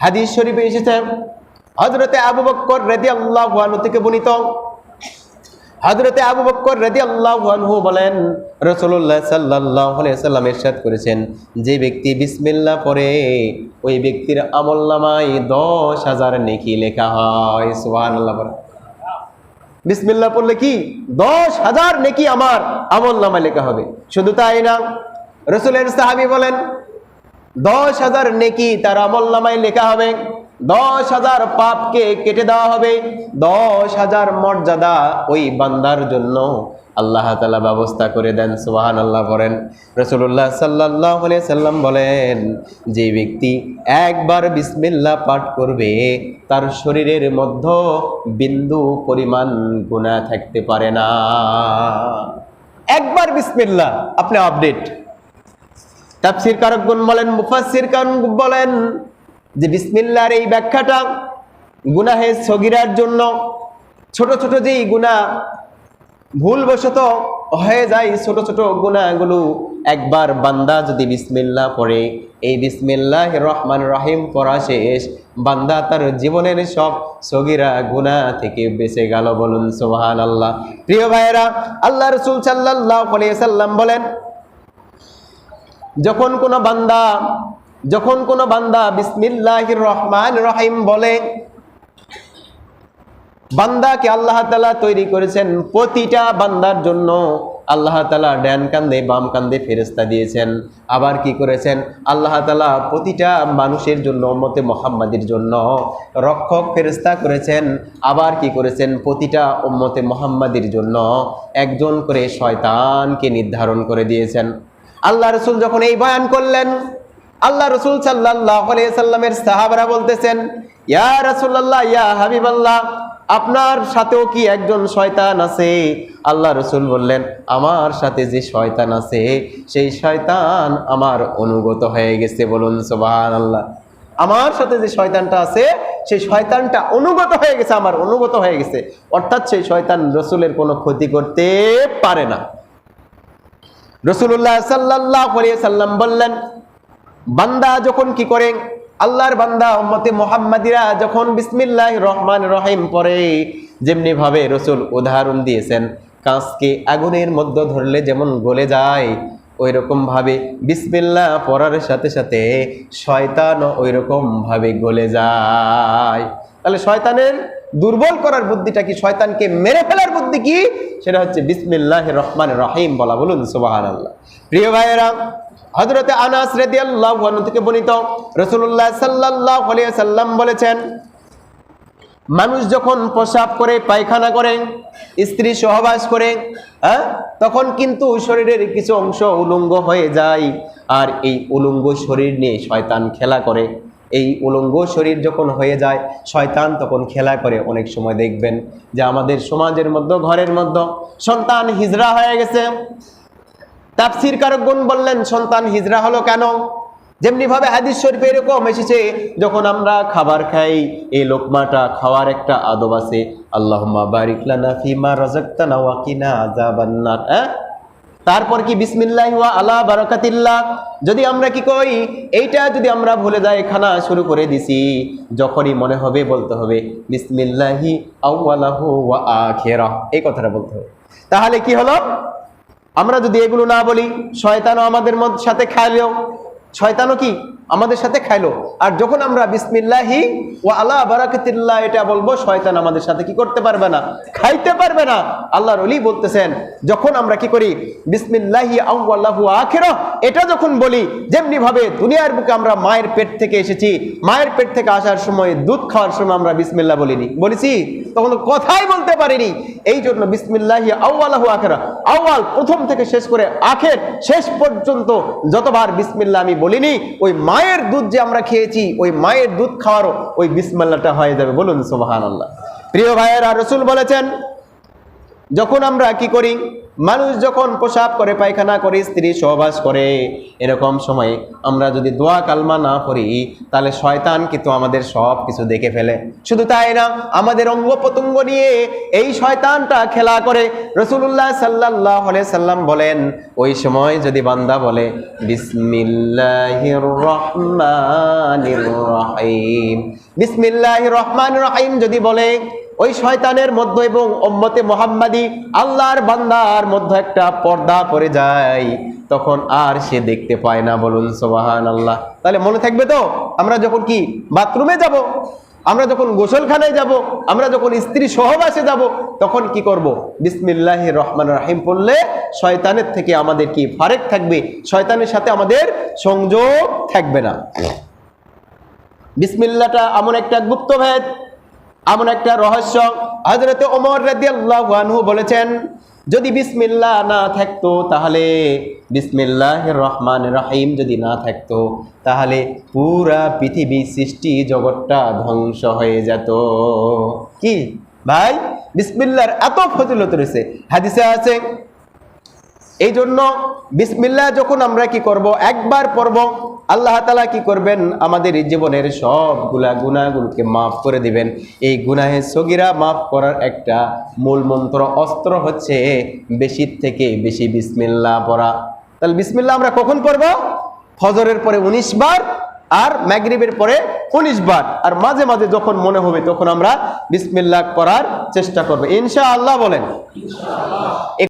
হাদিস শরীফে এসেছে হযরতে আবু বকর রাদিয়াল্লাহু আনহু থেকে বর্ণিত, হযরতে আবু বকর রাদিয়াল্লাহু আনহু বলেন, রাসূলুল্লাহ সাল্লাল্লাহু আলাইহি ওয়াসাল্লাম ইরশাদ করেছেন, যে ব্যক্তি বিসমিল্লাহ পড়ে ওই ব্যক্তির আমলনামায় 10,000 নেকি লেখা হয়। সুবহানাল্লাহ। বিসমিল্লাহ পড়লে কি 10,000 নেকি আমার আমলনামায় লেখা হবে। শুধু তাই না, রাসূলের সাহাবী বলেন 10,000 নেকি তার আমলনামায় লেখা হবে, 10,000 পাপকে কেটে দেওয়া হবে, 10,000 মর্যাদা ওই বান্দার জন্য আল্লাহ তাআলা ব্যবস্থা করে দেন। সুবহানাল্লাহ বলেন। রাসূলুল্লাহ সাল্লাল্লাহু আলাইহি সাল্লাম বলেন, যে ব্যক্তি একবার বিসমিল্লাহ পাঠ করবে তার শরীরের মধ্যে বিন্দু পরিমাণ গুনাহ থাকতে পারে না। একবার বিসমিল্লাহ, আপনি আপডেট। তাফসীর কারকগণ বলেন, মুফাসসির কারকগণ বলেন যে বিসমিল্লাহর এই ব্যাখ্যাটা গুনাহে সগীরার জন্য, ছোট ছোট যেই গুনাহ ভুলবশত হয়ে যায়, ছোট ছোট গুনাহগুলো একবার বান্দা যদি বিসমিল্লাহ পড়ে, এই বিসমিল্লাহির রহমানির রহিম পড়া শেষ, বান্দা তার জীবনের সব সগীরা গুনাহ থেকে বেঁচে গেল। বলুন সুবহানাল্লাহ। প্রিয় ভাইয়েরা, আল্লাহ রাসূল সাল্লাল্লাহু আলাইহি ওয়াসাল্লাম বলেন, যখন কোনো বান্দা বিসমিল্লাহির রহমানির রহিম বলে, বান্দাকে আল্লাহ তাআলা তৈরি করেছেন প্রতিটা বান্দার জন্য। আল্লাহ তাআলা ডান কাঁধে বাম কাঁধে ফেরেশতা দিয়েছেন। আবার কি করেছেন, আল্লাহ তাআলা প্রতিটা মানুষের জন্য, উম্মতে মুহাম্মাদের জন্য রক্ষক ফেরেশতা করেছেন। আবার কি করেছেন, প্রতিটা উম্মতে মুহাম্মাদের জন্য একজন করে শয়তানকে নির্ধারণ করে দিয়েছেন। আল্লাহ রাসূল যখন এই বয়ান করলেন, আল্লাহ রাসূল সাল্লাল্লাহু আলাইহি সাল্লামের সাহাবারা বলতেছেন, ইয়া রাসূলুল্লাহ, ইয়া হাবিবাল্লাহ, আপনার সাথেও কি একজন শয়তান আছে? আল্লাহ রাসূল বললেন, আমার সাথে যে শয়তান আছে সেই শয়তান আমার অনুগত হয়ে গেছে। বলুন সুবহানাল্লাহ। আমার সাথে যে শয়তানটা আছে সেই শয়তানটা অনুগত হয়ে গেছে, আমার অনুগত হয়ে গেছে। অর্থাৎ সেই শয়তান রাসূলের কোনো ক্ষতি করতে পারে না। রাসূলুল্লাহ সাল্লাল্লাহু আলাইহি সাল্লাম বললেন, বান্দা যখন কি করে, আল্লাহর বান্দা উম্মতে মুহাম্মাদিরা যখন বিসমিল্লাহির রহমানির রহিম পড়ে, যেমনি ভাবে রাসূল উদাহরণ দিয়েছেন, কাঁচকে আগুনের মধ্যে ধরলে যেমন গলে যায়, ওই রকম ভাবে বিসমিল্লাহ পড়ার সাথে সাথে শয়তানও ওই রকম ভাবে গলে যায়। তাহলে শয়তানের দুর্বল করার বুদ্ধিটা কি, শয়তানকে মেরে ফেলার বুদ্ধি কি? সেটা হচ্ছে বিসমিল্লাহির রহমানির রহিম বলা। বলুন সুবহানাল্লাহ। প্রিয় ভাইয়েরা, হযরতে আনাস রাদিয়াল্লাহু আনহু থেকে বর্ণিত, রাসূলুল্লাহ সাল্লাল্লাহু আলাইহি ওয়াসাল্লাম বলেছেন, মানুষ যখন প্রস্রাব করে, পায়খানা করে, স্ত্রী সহবাস করে, তখন কিন্তু শরীরের কিছু অংশ উলঙ্গ হয়ে যায়। আর এই উলঙ্গ শরীর নিয়ে শয়তান খেলা করে। এই উলঙ্গ শরীর যখন হয়ে যায়, শয়তান তখন খেলা করে। অনেক সময় দেখবেন যে আমাদের সমাজের মধ্যে, ঘরের মধ্যে সন্তান হিজড়া হয়ে গেছে। তাফসীর কারকগণ বললেন, সন্তান হিজড়া হলো কেন? যেমনি ভাবে হাদিস শরীফে এরকম এসেছে, যখন আমরা খাবার খাই, এই লোকমাটা খাওয়ার একটা আদব আছে, আল্লাহুম্মা বারিক লানা ফিমা রাযাকতানা ওয়া কিনা আযাবান্নার। তারপর কি বিসমিল্লাহি ওয়া আলা বারাকাতিল্লাহ। যদি আমরা কি করি, এইটা যদি আমরা ভুলে যাই, খানা শুরু করে দিছি, যখনই মনে হবে বলতে হবে বিসমিল্লাহি আউয়ালাহু ওয়া আখিরাহ, এই কথাটা বলতে হবে। তাহলে কি হলো, আমরা যদি এগুলো না বলি, শয়তানও আমাদের সাথে খাইলো, শয়তানও কি আমাদের সাথে খাইলো। আর যখন আমরা বিসমিল্লাহি ওয়া আলা বারাকাতিল্লাহ এটা বলবো, শয়তান আমাদের সাথে কি করতে পারবে না, খাইতে পারবে না। আল্লাহর ওলি বলতেছেন, যখন আমরা কি করি, বিসমিল্লাহি আউয়ালাহু আখিরাহ এটা যখন বলি, যেমনি ভাবে দুনিয়ার বুকে আমরা মায়ের পেট থেকে এসেছি, মায়ের পেট থেকে আসার সময়, দুধ খাওয়ার সময় আমরা বিসমিল্লাহ বলেছি, তখন কথাই বলতে পারিনি। এই জন্য বিসমিল্লাহি আউয়ালাহু আখিরাহ, আউয়াল প্রথম থেকে শেষ করে আখের শেষ পর্যন্ত যতবার বিসমিল্লাহ আমি বলিনি, ওই মায়ের দুধ যে আমরা খেয়েছি, ওই মায়ের দুধ খাওয়ারও ওই বিসমিল্লাহটা হয়ে যাবে। বলুন সুবহানাল্লাহ। প্রিয় ভাইয়েরা, রাসূল বলেছেন, যখন আমরা কি করি, মানুষ যখন প্রসাব করে, পায়খানা করে, স্ত্রী সহবাস করে, এরকম সময় আমরা যদি দোয়া কালমা না পড়ি তাহলে শয়তান কিন্তু আমাদের সব কিছু দেখে ফেলে। শুধু তাই না, আমাদের অঙ্গ প্রত্যঙ্গ নিয়ে এই শয়তানটা খেলা করে। রাসূলুল্লাহ সাল্লাল্লাহু আলাইহি সাল্লাম বলেন, ওই সময় যদি বান্দা বলে বিসমিল্লাহির রহমানির রহিম, বিসমিল্লাহির রহমানির রহিম যদি বলে, ওই শয়তানের মধ্যে এবং উম্মতে মুহাম্মাদি আল্লাহর বান্দার মধ্যে একটা পর্দা পড়ে যায়, তখন আর সে দেখতে পায় না। বলুন সুবহানাল্লাহ। তাহলে মনে থাকবে তো, আমরা যখন কি বাথরুমে যাব, আমরা যখন গোসলখানায় যাব, আমরা যখন স্ত্রী সহবাসে যাব, তখন কি করব? বিসমিল্লাহির রহমানির রহিম পড়লে শয়তানের থেকে আমাদের কি ফারেক থাকবে, শয়তানের সাথে আমাদের সংযোগ থাকবে না। বিসমিল্লাহটা এমন একটা গুপ্তভেদ, এমন একটা রহস্য। হযরত ওমর রাদিয়াল্লাহু আনহু বলেছেন, যদি বিসমিল্লাহ না থাকতো তাহলে, বিসমিল্লাহির রহমানির রহিম যদি না থাকতো তাহলে পুরা পৃথিবী সৃষ্টি জগৎটা ধ্বংস হয়ে যেত। কি ভাই, বিসমিল্লাহর এত ফজিলত রয়েছে, হাদিসে আছে। এই জন্য বিসমিল্লাহ যখন আমরা কি করব, একবার পড়ব, আল্লাহ তাআলা কি করবেন, আমাদের এই জীবনের সবগুলা গুনাহগুলোকে মাফ করে দিবেন। এই গুনাহে সগীরা মাফ করার একটা মূল মন্ত্র, অস্ত্র হচ্ছে বেশি থেকে বেশি বিসমিল্লাহ পড়া। তাহলে বিসমিল্লাহ আমরা কখন পড়ব? ফজরের পরে 19 বার, আর মাগরিবের পরে 19 বার, আর মাঝে মাঝে যখন মনে হবে তখন আমরা বিসমিল্লাহ পড়ার চেষ্টা করব ইনশাআল্লাহ। বলেন ইনশাআল্লাহ।